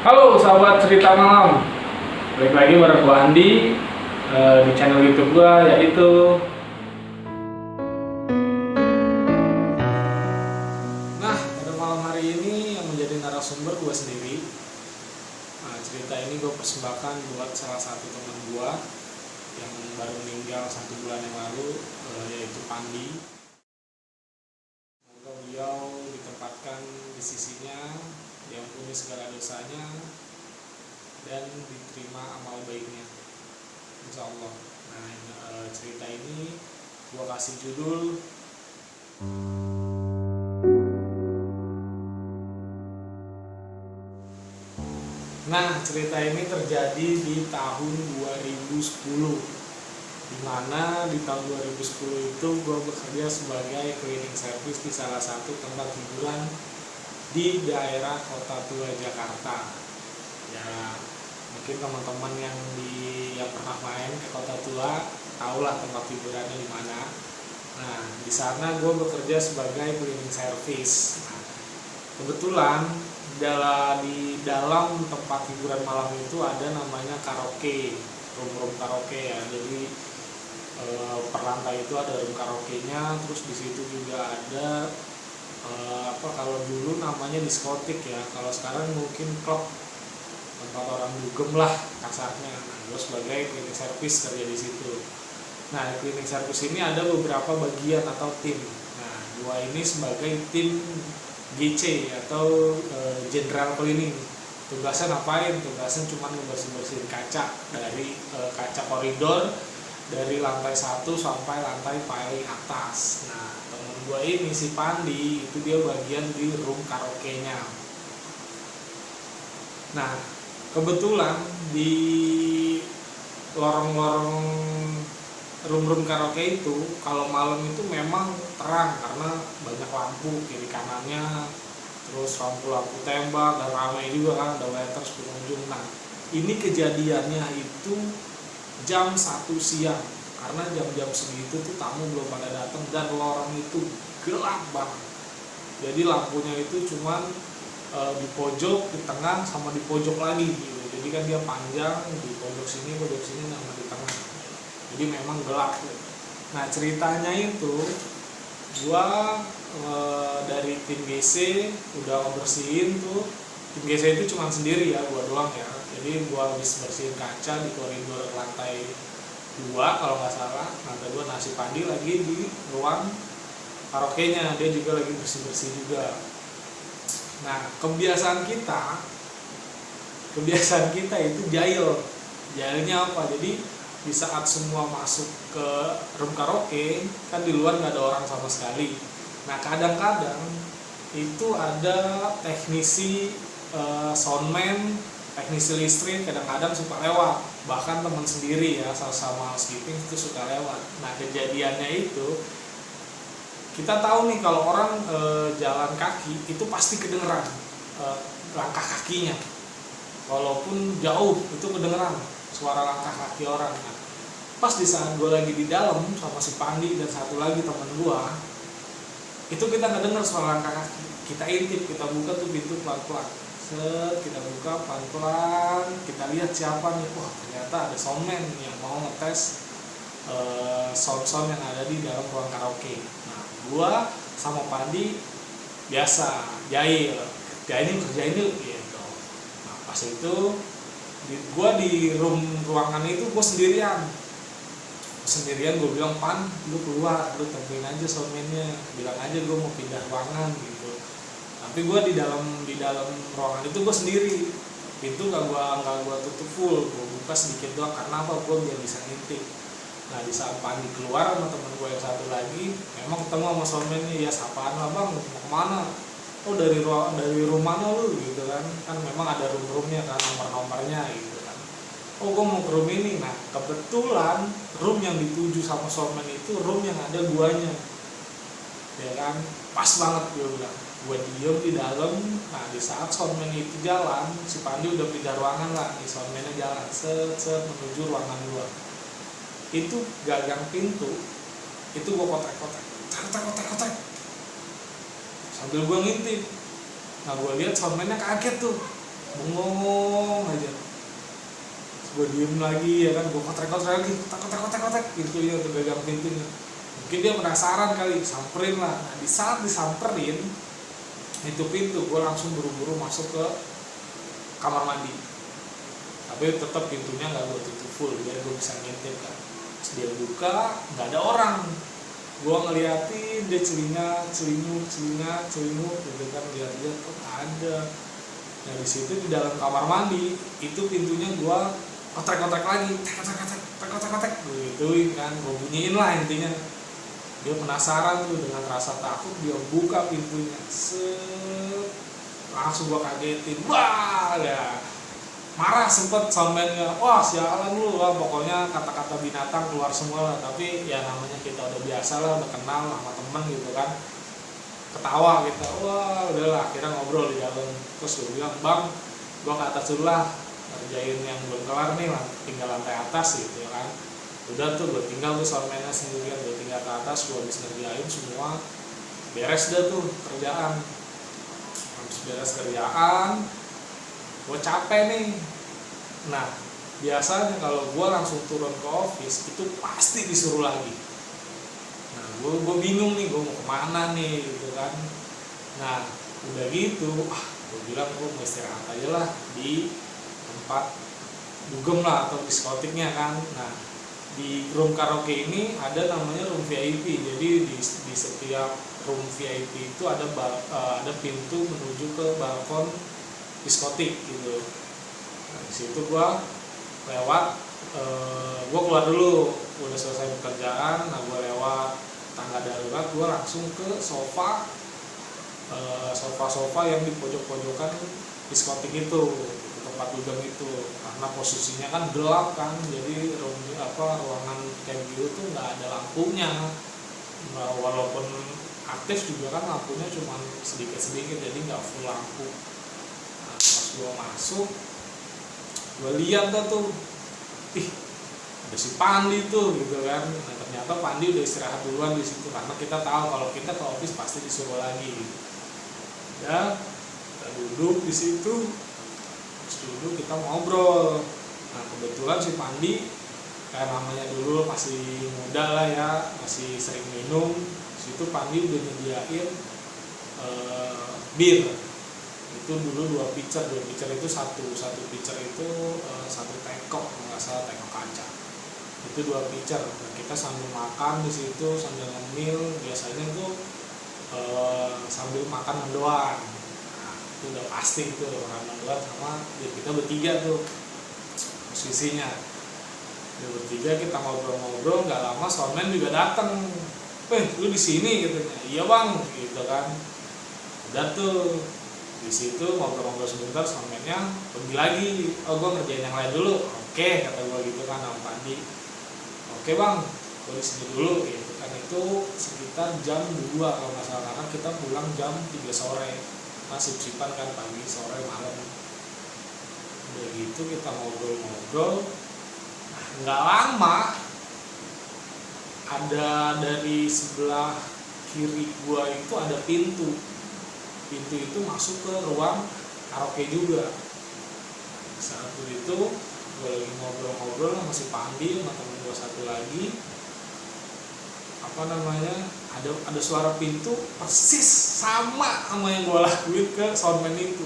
Halo sahabat cerita malam, balik lagi bareng gua Andi di channel YouTube gua yaitu. Nah, pada malam hari ini yang menjadi narasumber gua sendiri. Nah, cerita ini gua persembahkan buat salah satu teman gua yang baru meninggal 1 bulan yang lalu, yaitu Pandi. Semoga beliau ditempatkan di sisinya, diampuni segala dosanya dan diterima amal baiknya, insya Allah. Nah, cerita ini gua kasih judul Nah, cerita ini terjadi di tahun 2010, dimana di tahun 2010 itu gua bekerja sebagai cleaning service di salah satu tempat hiburan di daerah Kota Tua Jakarta. Ya, mungkin teman-teman yang pernah main ke Kota Tua tahulah tempat hiburannya di mana. Nah, di sana gue bekerja sebagai cleaning service. Nah, kebetulan di dalam tempat hiburan malam itu ada namanya karaoke, room karaoke ya. Jadi per lantai itu ada room karaoke-nya, terus di situ juga ada kalau dulu namanya diskotik ya, kalau sekarang mungkin klub, tempat orang dugem lah kasarnya. Nah, gue sebagai cleaning service kerja di situ. Nah, cleaning service ini ada beberapa bagian atau tim. Nah, gue ini sebagai tim GC atau general cleaning. Tugasnya ngapain? Tugasnya cuma ngebersihin kaca dari kaca koridor dari lantai 1 sampai lantai paling atas. Nah, temen gue ini si Pandi itu dia bagian di room karaoke-nya. Nah, kebetulan di lorong-lorong room karaoke itu kalau malam itu memang terang karena banyak lampu kiri kanannya, terus lampu-lampu tembak, dan ramai juga kan, ada waiters, pengunjung. Nah, ini kejadiannya itu jam 1 siang, karena jam-jam segitu tuh tamu belum pada datang dan lorong itu gelap banget. Jadi lampunya itu cuman di pojok, di tengah, sama di pojok lagi gitu. Jadi kan dia panjang, di pojok sini, sama di tengah. Jadi memang gelap gitu. Nah, ceritanya itu gua dari tim GC udah bersihin tuh. Tim GC itu cuma sendiri ya, gua doang ya. Jadi gua habis bersihin kaca di koridor lantai 2 kalau nggak salah, lantai 2. Nah, si Pandi lagi di ruang karaoke-nya, dia juga lagi bersih-bersih juga. Nah, kebiasaan kita itu jailnya apa? Jadi di saat semua masuk ke room karaoke, kan di luar nggak ada orang sama sekali. Nah, kadang-kadang itu ada teknisi soundman, teknisi listrik, kadang-kadang suka lewat. Bahkan teman sendiri ya, sama housekeeping itu suka lewat. Nah, kejadiannya itu kita tahu nih kalau orang jalan kaki itu pasti kedengeran langkah kakinya, walaupun jauh itu kedengeran suara langkah kaki orang. Nah, pas di saat gue lagi di dalam sama si Pandi dan satu lagi teman gue, itu kita nggak dengar suara langkah kaki. Kita intip, kita buka tuh pintu pelan-pelan, kita buka pelan-pelan, kita lihat siapa nih. Wah, ternyata ada soundman yang mau ngetes sound yang ada di dalam ruang karaoke. Nah, gua sama Pandi biasa jahil, kerjain yuk gitu. Nah, pas itu gua di ruangan itu gua sendirian, gua bilang, Pan, lu keluar, lu temuin aja soundman-nya, bilang aja gua mau pindah ruangan gitu. Tapi gua di dalam ruangan itu gua sendiri, pintu gak gua tutup full, gua buka sedikit doang. Karena apa? Gua biar bisa ngintip. Nah, di saat Pandi keluar sama temen gue yang satu lagi, memang ketemu sama soundman-nya. Ya, sapaan lah, Bang, mau kemana? Oh, dari rumah lu gitu kan. Kan memang ada room-roomnya kan, nomor-nomornya gitu kan. Oh, gue mau ke room ini. Nah, kebetulan room yang dituju sama soundman itu room yang ada guanya, ya kan. Pas banget gue bilang, gue diem di dalam. Nah, di saat soundman itu jalan, si Pandi udah pindah ruangan lah, di soundman-nya jalan set menuju ruangan gua. Itu gagang pintu itu gue kotek sambil gue ngintip. Nah, gue lihat soundman-nya kaget tuh, bengong gue diem lagi ya kan, gue kotek-kotek lagi, kotek gitu ya untuk gagang pintunya. Mungkin dia penasaran kali, samperin lah. Nah di saat disamperin itu pintu, gue langsung buru-buru masuk ke kamar mandi. Tapi tetap pintunya nggak gue tutup full biar gue bisa ngintip kan. Terus dia buka, nggak ada orang. Gue ngeliatin dia celinguk gitu kan, lihat-lihat kok ada. Nah di situ di dalam kamar mandi itu pintunya gue kotek-kotek lagi, kotek gituin kan, gue bunyiin lah intinya. Dia penasaran tuh, dengan rasa takut dia buka pintunya, langsung gue kagetin, wah ya, marah sempet soundman-nya, wah sialan lu lah, pokoknya kata-kata binatang keluar semua lah. Tapi ya namanya kita udah biasa lah, udah kenal sama temen gitu kan, ketawa kita, wah udahlah, akhirnya ngobrol di dalam. Terus gue bilang, bang, gue ke atas dulu lah, ngerjain yang belum kelar nih, tinggal lantai atas gitu ya kan. Udah tuh gue tinggal tuh soundman-nya sendirian, gue tinggal ke atas, gue habis ngerjain semua, beres dah tuh kerjaan. Habis beres kerjaan, gue capek nih. Nah biasanya kalau gue langsung turun ke office itu pasti disuruh lagi. Nah gue bingung nih, gue mau kemana nih gitu kan. Nah udah gitu, gue bilang gue mau istirahat aja lah di tempat dugem lah atau diskotiknya kan. Nah di room karaoke ini ada namanya room VIP. Jadi di setiap room VIP itu ada pintu menuju ke balkon diskotik gitu. Nah, di situ gua lewat, gua keluar dulu, udah selesai pekerjaan. Nah gua lewat tangga darurat, gua langsung ke sofa yang di pojok-pojokan diskotik itu, tempat dugem itu, karena posisinya kan gelap kan, jadi ruangan kayak gitu tuh nggak ada lampunya. Nah, walaupun aktif juga kan lampunya cuma sedikit-sedikit, jadi nggak full lampu. Nah, pas gua masuk, gua lihat tuh, ada si Pandi tuh gitu kan. Nah, ternyata Pandi udah istirahat duluan di situ, karena kita tahu kalau kita ke office pasti disuruh lagi gitu. Ya kita duduk di situ, kita ngobrol. Nah kebetulan si Pandi kayak namanya dulu masih muda lah ya, masih sering minum. Situ Pandi udah nyediain bir. Itu dulu 2 pitcher itu satu pitcher itu 1 tekok, nggak salah tekok kaca. Itu 2 pitcher. Nah, kita sambil makan di situ, sambil ngemil, biasanya tuh sambil makan mendoan. Itu udah pasti tuh orang mendoan sama kita bertiga tuh posisinya. Bertiga kita ngobrol-ngobrol, nggak lama soundman juga datang. Lu di sini katanya. Iya bang, gitu kan. Udah tuh di situ ngobrol-ngobrol sebentar, soundman-nya pergi lagi. Oh gue ngerjain yang lain dulu. Oke, kata gue gitu kan sama Pandi. Oke bang, gue di sini dulu gitu kan. Itu sekitar jam 2 kalau nggak salah, karena kita pulang jam 3 sore. Masih sip-sipan kan, pagi, sore, malam. Udah gitu kita ngobrol-ngobrol. Nggak lama, ada dari sebelah kiri gua itu ada pintu itu masuk ke ruang karaoke juga. Saat itu gua lagi ngobrol-ngobrol sama si Pandi, sama temen gua satu lagi, ada suara pintu persis sama yang gua lakuin ke soundman itu.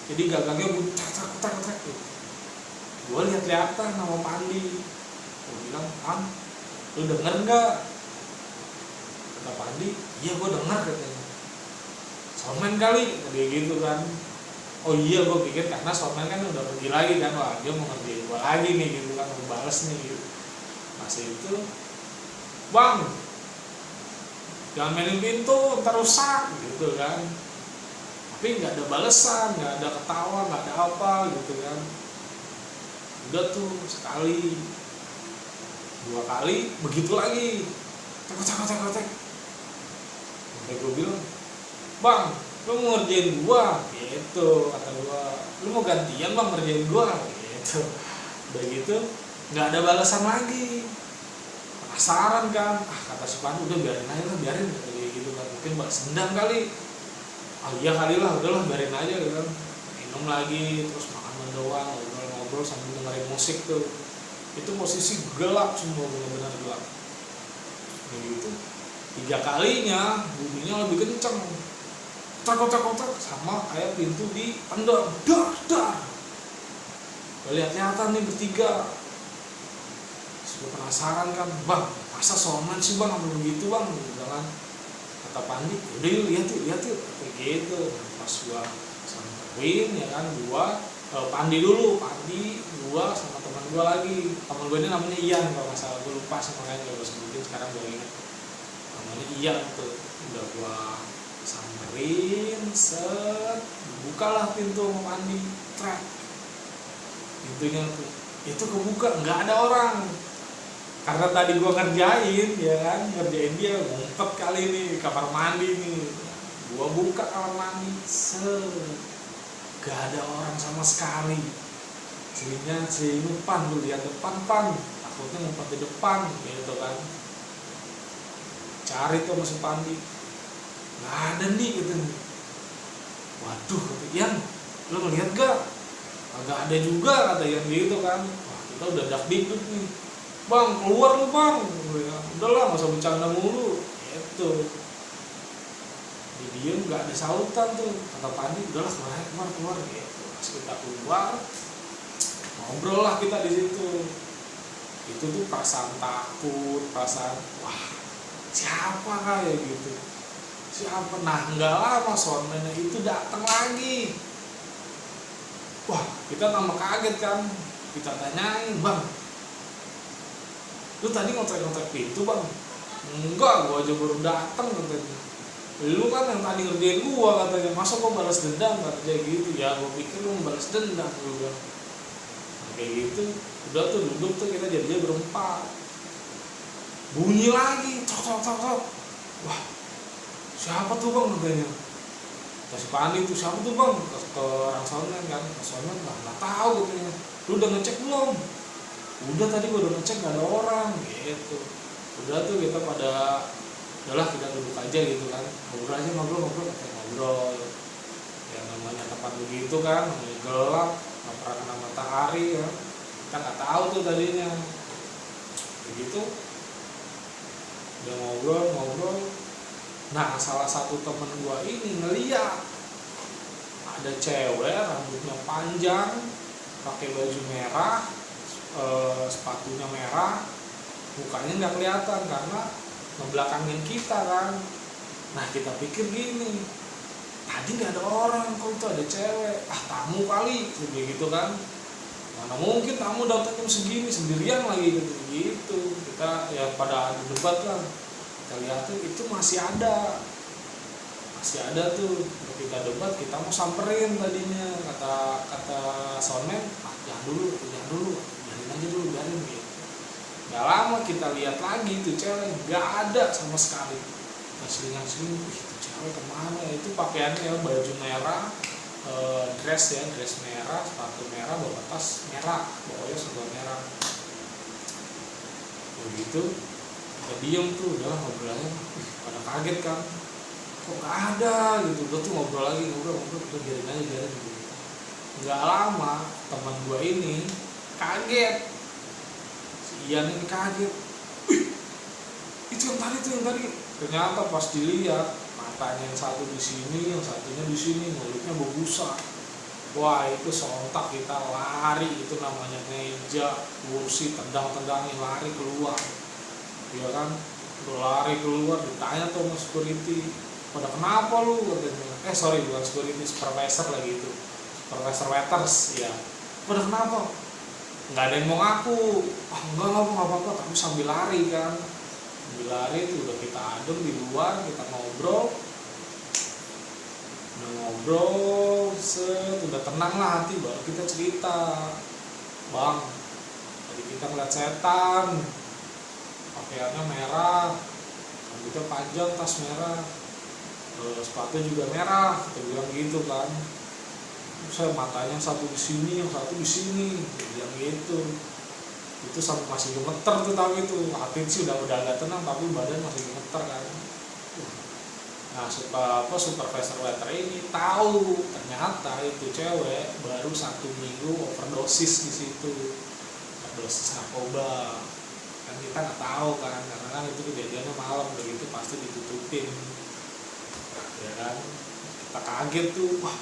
Jadi gagangnya bunyi tak gitu. Gua lihat-lihatan sama Pandi, gua bilang, "Pan, lu denger nggak?" Kata Pandi, "Iya gua denger," katanya. "Soundman kali," dia gitu kan. Oh iya, gua pikir karena soundman kan udah pergi lagi kan, wah dia mau ngerjain gua lagi nih gitu kan, mau bales nih gitu. Masih itu, "Bang, jangan mainin pintu, ntar rusak," gitu kan. Tapi nggak ada balesan, nggak ada ketawa, nggak ada apa gitu kan. Udah tuh sekali, 2 kali, begitu lagi, tek. Sampai gue bilang, "Bang, lu mau ngerjain gua?" Gitu kata gua. "Lu mau gantian bang ngerjain gua?" Gitu. Udah gitu nggak ada balasan lagi. Penasaran kan, kata si Pandu, "Udah biarin aja lah, biarin," kayak gitu kan. Mungkin balas dendam kali. Iya kali lah, udahlah biarin aja gitu kan. Minum lagi, terus makan mendoan, ngobrol ngobrol sambil dengerin musik tuh. Itu posisi gelap semua, benar-benar gelap. Begitu 3 kalinya bunyinya lebih kenceng, kotak sama kayak pintu di tendang, dar. Kelihatan nih bertiga. Gue penasaran kan, bang, masa soman sih bang, apa begitu bang, jangan. Kata Pandi, udah yuk lihat yuk, kayak gitu. Pas gua samperin ya kan, Pandi, gua sama teman gua lagi. Teman gua ini namanya Ian kalau nggak salah, gua lupa sih makanya gua sebutin sekarang gua ingat. Namanya Ian tuh, udah gua samperin, set, bukalah pintu sama Pandi, trek. Pintunya tuh, itu kebuka, nggak ada orang. Karena tadi gua ngerjain dia ngumpet kali ini kamar mandi nih. Gua buka kamar mandi, gak ada orang sama sekali. Jadinya si Pan tuh lihat depan, takutnya ngumpet di depan gitu kan. Cari tuh masuk Pandi, gak ada nih gitu. Waduh, kata Ian, lo ngeliat gak? Agak ada juga, kata Ian gitu kan. Wah, kita udah dak-dikduk nih. Bang, keluar lu bang. Udahlah, gak usah bercanda mulu gitu. Jadi dia gak ada sautan tuh. Kata Pandi, udahlah keluar gitu. Pas kita keluar, ngobrol lah kita di situ. Itu tuh perasaan takut, perasaan wah siapa kayak gitu. Siapa? Nah nggak lama soalnya itu datang lagi. Wah kita tambah kaget kan. Kita tanyain, bang, lu tadi ngontrak pintu bang? Enggak, gua aja baru datang katanya. Lu kan yang tadi ngerjain gua katanya, masa gua balas dendam katanya gitu. Ya gua pikir lu balas dendam juga. Nah, kayak gitu, udah tuh duduk tuh kita jadinya berempat. Bunyi lagi, tok. Wah, siapa tuh bang katanya? Kasih Pandi tuh, siapa tuh bang? Ke orang soalnya kan, soalnya nggak tahu katanya. Lu udah ngecek belum? Udah tadi gua udah ngecek nggak ada orang gitu. Udah tuh kita pada udahlah kita duduk aja gitu kan, ngobrol ya namanya tempat begitu kan, namanya gelap, nggak pernah kena matahari ya, kita nggak tahu tuh tadinya. Begitu udah ngobrol. Nah salah satu temen gua ini ngeliat ada cewek rambutnya panjang, pakai baju merah, sepatunya merah, mukanya nggak kelihatan karena ngebelakangin kita kan. Nah kita pikir gini, tadi nggak ada orang, kok itu ada cewek, tamu kali, begitu kan. Mana mungkin tamu datang jam segini sendirian lagi gitu. Kita ya pada debat lah. Kita lihat tuh itu masih ada tuh. Kita debat, kita mau samperin tadinya, kata soundman, jangan dulu, biarin gitu. Gak lama kita lihat lagi tuh cewek, gak ada sama sekali. Kita selingan, itu cewek kemana ya? Itu pakaiannya ya, baju merah, dress merah, sepatu merah, bawa tas merah, bawahnya serba merah. Begitu kita diem tuh, udah ngobrolnya pada kaget kan, kok gak ada gitu. Udah tuh ngobrol lagi, udah biarin aja gitu. Gak lama teman gua ini kaget, Ian ini kaget, wih itu yang tadi. Ternyata pas dilihat matanya yang satu di sini, yang satunya di sini, mulutnya berbusa. Wah itu sontak kita lari, itu namanya meja, kursi, tendangin lari keluar. Ya kan, lari keluar, ditanya tuh sama security, pada kenapa lu katanya? Bukan security, supervisor lagi itu, supervisor waiters ya. Pada kenapa? Nggak ada yang mau ngaku. Enggak apa-apa, tapi sambil lari kan. Sambil lari itu udah kita adem di luar, kita ngobrol, udah tenang lah hati, baru kita cerita, bang, tadi kita ngeliat setan, pakaiannya merah, rambutnya panjang, tas merah, sepatu juga merah, kita bilang gitu kan. Saya matanya satu di sini, yang satu di sini, bilang gitu. Itu sampai masih gemeter tuh, tahu itu hati sih udah agak tenang, tapi badan masih gemeter kan. Nah, supervisor waiter ini tahu ternyata itu cewek baru 1 minggu overdosis di situ, overdosis narkoba. Kan kita nggak tahu kan, karena kan itu kejadiannya malam, begitu pasti ditutupin, ya kan. Kita kaget tuh, wah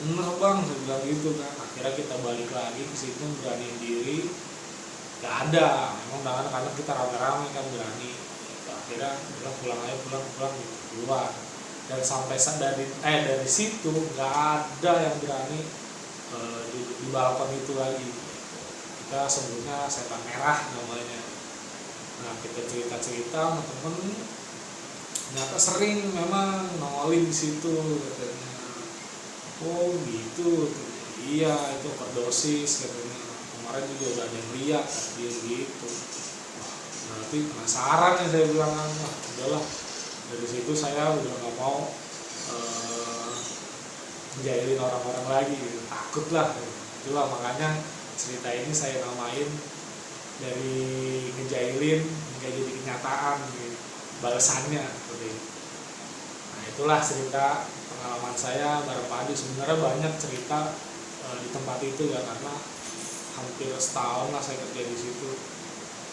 bener bang, saya bilang gitu kan. Akhirnya kita balik lagi ke situ, beraniin diri, nggak ada. Emang karena kita rame-rame kan berani. Akhirnya bilang pulang aja, pulang gitu, keluar. Dan sampai dari situ nggak ada yang berani di balapan itu lagi. Kita sebutnya setan merah namanya. Nah, kita cerita sama temen, ternyata sering memang nongolin di situ katanya. Oh gitu, iya itu overdosis katanya. Kemarin juga udah ada yang lihat dia gitu. Berarti penasaran ya, saya bilang, wah udahlah, dari situ saya udah nggak mau menjahilin orang-orang lagi gitu. Takut lah, itulah makanya cerita ini saya namain dari ngejailin hingga jadi kenyataan gitu, balasannya seperti itu. Nah, itulah cerita pengalaman saya bareng Pak Adi. Sebenarnya banyak cerita di tempat itu ya, karena hampir setahun lah saya kerja di situ.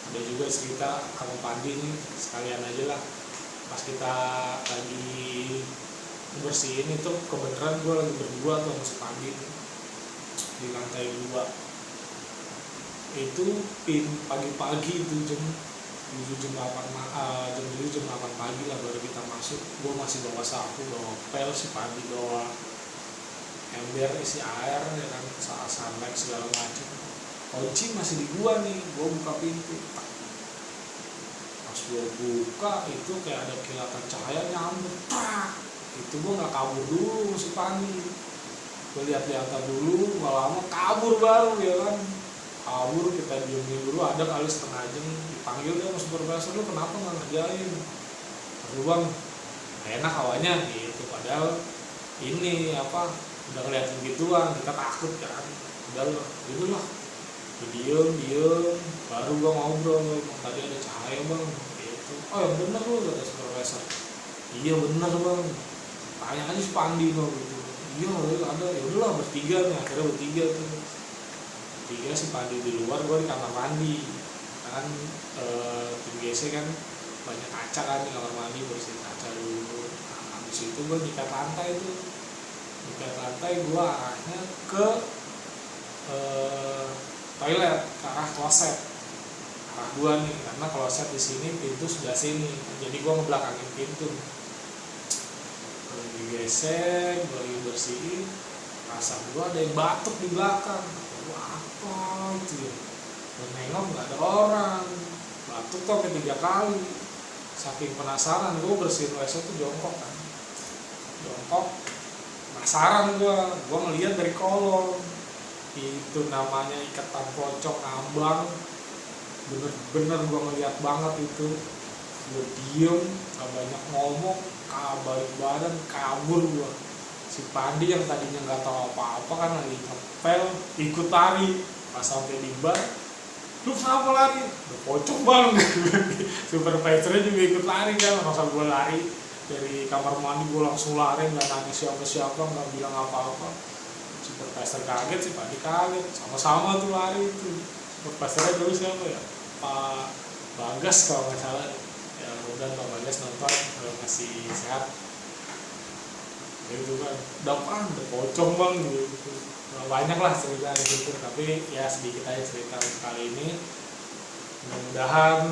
Ada juga cerita sama Pak Adi nih, sekalian aja lah, pas kita lagi bersihin itu kebetulan gue lagi berdua tuh sama si Pak Adi di lantai 2. Itu pagi-pagi itu jam 7 jam 8 pagi lah baru kita masuk. Gue masih bawa sapu, bawa pel, si Padi bawa ember isi air ya kan, sunlight segala macam. Kunci masih di gua nih, gua buka pintu. Pas gua buka itu kayak ada kilatan cahaya nyambut. Itu gua nggak kabur dulu si Padi. Gua lihat-lihat dulu, nggak lama kabur baru ya kan. Kabur, kita diemin dulu, ada kali setengah jam, dipanggil dia sama supervisor, lu kenapa nggak ngerjain? Aduh bang, enak awalnya gitu, padahal ini apa, udah ngeliatin gituan, kita takut kan. Udah gitu lah, diem, baru gua ngobrol, bang tadi ada cahaya bang, gitu. Oh yang bener lu, kata supervisor. Iya bener bang, tanya aja si Pandi bang gitu. Iya ada, yaudahlah bertiga nih, akhirnya bertiga tuh. Tiga si Padi di luar, gue di kamar mandi kan. Tim GC kan banyak kaca kan di kamar mandi, bersihin kaca dulu. Nah, habis itu gue nyikat lantai tuh, gue arahnya ke toilet, ke arah kloset, arah gue nih, karena kloset di sini pintu sebelah sini, jadi gue ngebelakangin pintu. Gue lagi gesek, gue lagi bersihin, rasa gue ada yang batuk di belakang. Apa itu ya, dan nengok nggak ada orang, batuk tuh sampai 3 kali. Saking penasaran gue bersihin WC tuh jongkok, penasaran gue ngeliat dari kolong itu, namanya ikatan pocong ambang, bener-bener gue ngeliat banget itu. Gue diem, gak banyak ngomong, balik badan kabur gue. Si Pandi yang tadinya nggak tahu apa-apa kan lagi ngepel, ikut lari. Pas sampai di bar, lu kenapa lari? Udah pocong bang. Supervisornya juga ikut lari kan, masa gue lari dari kamar mandi gue langsung lari, nggak nanya siapa-siapa, nggak bilang apa-apa. Supervisor kaget, si Pandi kaget, sama-sama tuh lari itu. Supervisornya dulu siapa ya? Pak Bagas kalau nggak salah. Ya mudah-mudahan Pak Bagas nonton, kalau masih sehat. Gitu kan, udah pocong bang gitu. Banyak lah cerita di situ, tapi ya sedikit aja cerita kali ini. Mudah-mudahan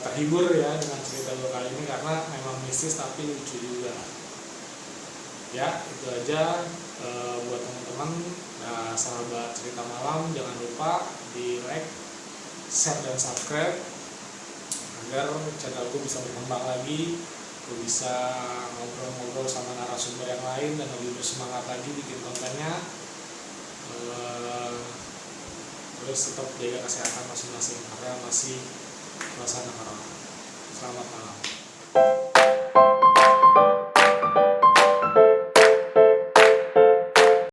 terhibur ya dengan cerita gue kali ini, karena memang mistis tapi lucu juga. Ya itu aja buat teman-teman. Nah, sahabat cerita malam, jangan lupa di like, share dan subscribe agar channelku bisa berkembang lagi. Gue bisa ngobrol-ngobrol sama narasumber yang lain dan lebih bersemangat lagi bikin kontennya. Terus tetap jaga kesehatan masing-masing karena masih suasana corona. Selamat malam.